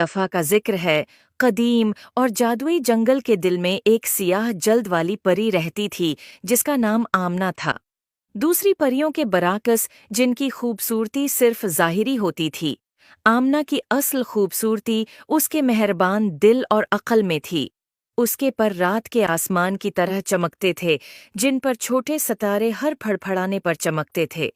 दफा का जिक्र है। कदीम और जादुई जंगल के दिल में एक सियाह जल्द वाली परी रहती थी जिसका नाम आमना था। दूसरी परियों के बराकस, जिनकी खूबसूरती सिर्फ ज़ाहिरी होती थी, आमना की असल खूबसूरती उसके मेहरबान दिल और अक्ल में थी। उसके पर रात के आसमान की तरह चमकते थे, जिन पर छोटे सितारे हर फड़फड़ाने पर चमकते थे।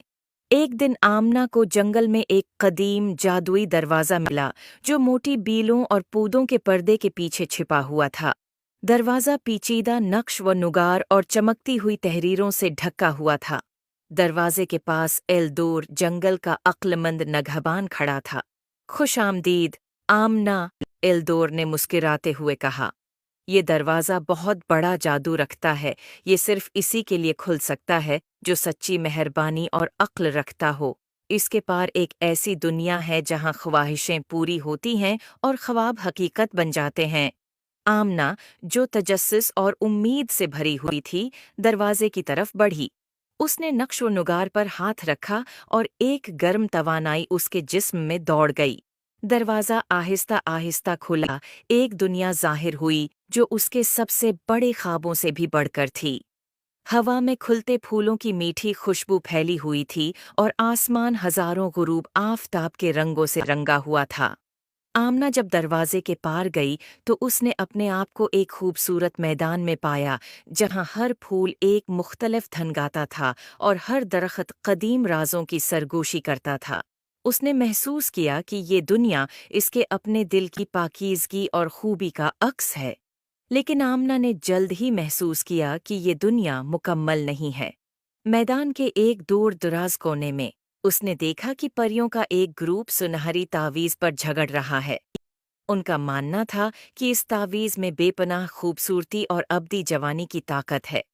एक दिन आमना को जंगल में एक कदीम जादुई दरवाज़ा मिला, जो मोटी बीलों और पूदों के पर्दे के पीछे छिपा हुआ था। दरवाज़ा पेचीदा नक्श व नुगार और चमकती हुई तहरीरों से ढका हुआ था। दरवाजे के पास एल्दोर, जंगल का अक्लमंद नगहबान, खड़ा था। खुश आमदीद, आमना, एल्दोर ने मुस्कुराते हुए कहा। ये दरवाज़ा बहुत बड़ा जादू रखता है। ये सिर्फ इसी के लिए खुल सकता है जो सच्ची मेहरबानी और अक्ल रखता हो। इसके पार एक ऐसी दुनिया है जहाँ ख्वाहिशें पूरी होती हैं और ख्वाब हकीकत बन जाते हैं। आमना, जो तजस्सुस और उम्मीद से भरी हुई थी, दरवाजे की तरफ बढ़ी। उसने नक्श व नुगार पर हाथ रखा और एक गर्म तवानाई उसके जिस्म में दौड़ गई। दरवाज़ा आहिस्ता आहिस्ता खुला। एक दुनिया ज़ाहिर हुई जो उसके सबसे बड़े ख्वाबों से भी बढ़कर थी। हवा में खुलते फूलों की मीठी खुशबू फैली हुई थी और आसमान हजारों गुरूब आफताब के रंगों से रंगा हुआ था। आमना जब दरवाजे के पार गई तो उसने अपने आप को एक खूबसूरत मैदान में पाया, जहां हर फूल एक मुख्तलिफ धन गाता था और हर दरख्त कदीम राजों की सरगोशी करता था। उसने महसूस किया कि ये दुनिया इसके अपने दिल की पाकीज़गी और खूबी का अक्स है। लेकिन आमना ने जल्द ही महसूस किया कि ये दुनिया मुकम्मल नहीं है। मैदान के एक दूर दराज कोने में उसने देखा कि परियों का एक ग्रुप सुनहरी तावीज़ पर झगड़ रहा है। उनका मानना था कि इस तावीज़ में बेपनाह खूबसूरती और अब्दी जवानी की ताकत है।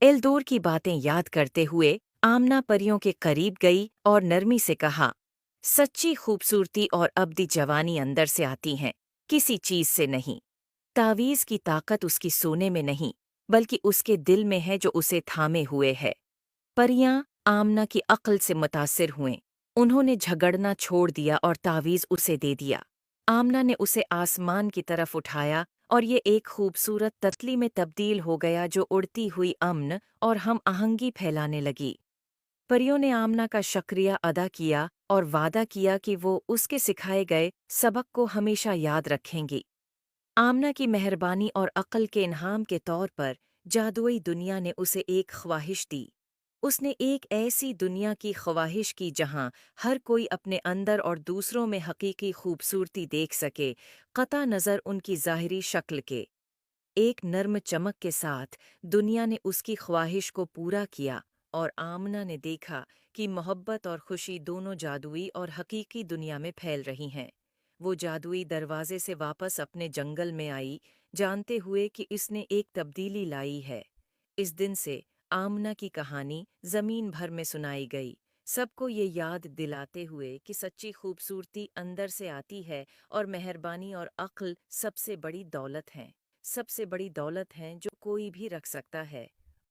एल्दोर की बातें याद करते हुए आमना परियों के करीब गई और नरमी से कहा, सच्ची खूबसूरती और अब्दी जवानी अंदर से आती हैं, किसी चीज़ से नहीं। तावीज़ की ताकत उसकी सोने में नहीं, बल्कि उसके दिल में है जो उसे थामे हुए है। परियां आमना की अक्ल से मुतासिर हुएं। उन्होंने झगड़ना छोड़ दिया और तावीज़ उसे दे दिया। आमना ने उसे आसमान की तरफ उठाया और ये एक खूबसूरत ततली में तब्दील हो गया जो उड़ती हुई अमन और हम आहंगी फैलाने लगी। परियों ने आमना का शुक्रिया अदा किया और वादा किया कि वो उसके सिखाए गए सबक को हमेशा याद रखेंगी। आमना की मेहरबानी और अक्ल के इनाम के तौर पर जादुई दुनिया ने उसे एक ख्वाहिश दी। उसने एक ऐसी दुनिया की ख्वाहिश की जहां हर कोई अपने अंदर और दूसरों में हकीकी खूबसूरती देख सके, कता नज़र उनकी ज़ाहिरी शक्ल के। एक नर्म चमक के साथ दुनिया ने उसकी ख्वाहिश को पूरा किया और आमना ने देखा कि मोहब्बत और खुशी दोनों जादुई और हकीकी दुनिया में फैल रही हैं। वो जादुई दरवाजे से वापस अपने जंगल में आई, जानते हुए कि इसने एक तब्दीली लाई है। इस दिन से आमना की कहानी जमीन भर में सुनाई गई, सबको ये याद दिलाते हुए कि सच्ची खूबसूरती अंदर से आती है और मेहरबानी और अक्ल सबसे बड़ी दौलत हैं। सबसे बड़ी दौलत हैं जो कोई भी रख सकता है।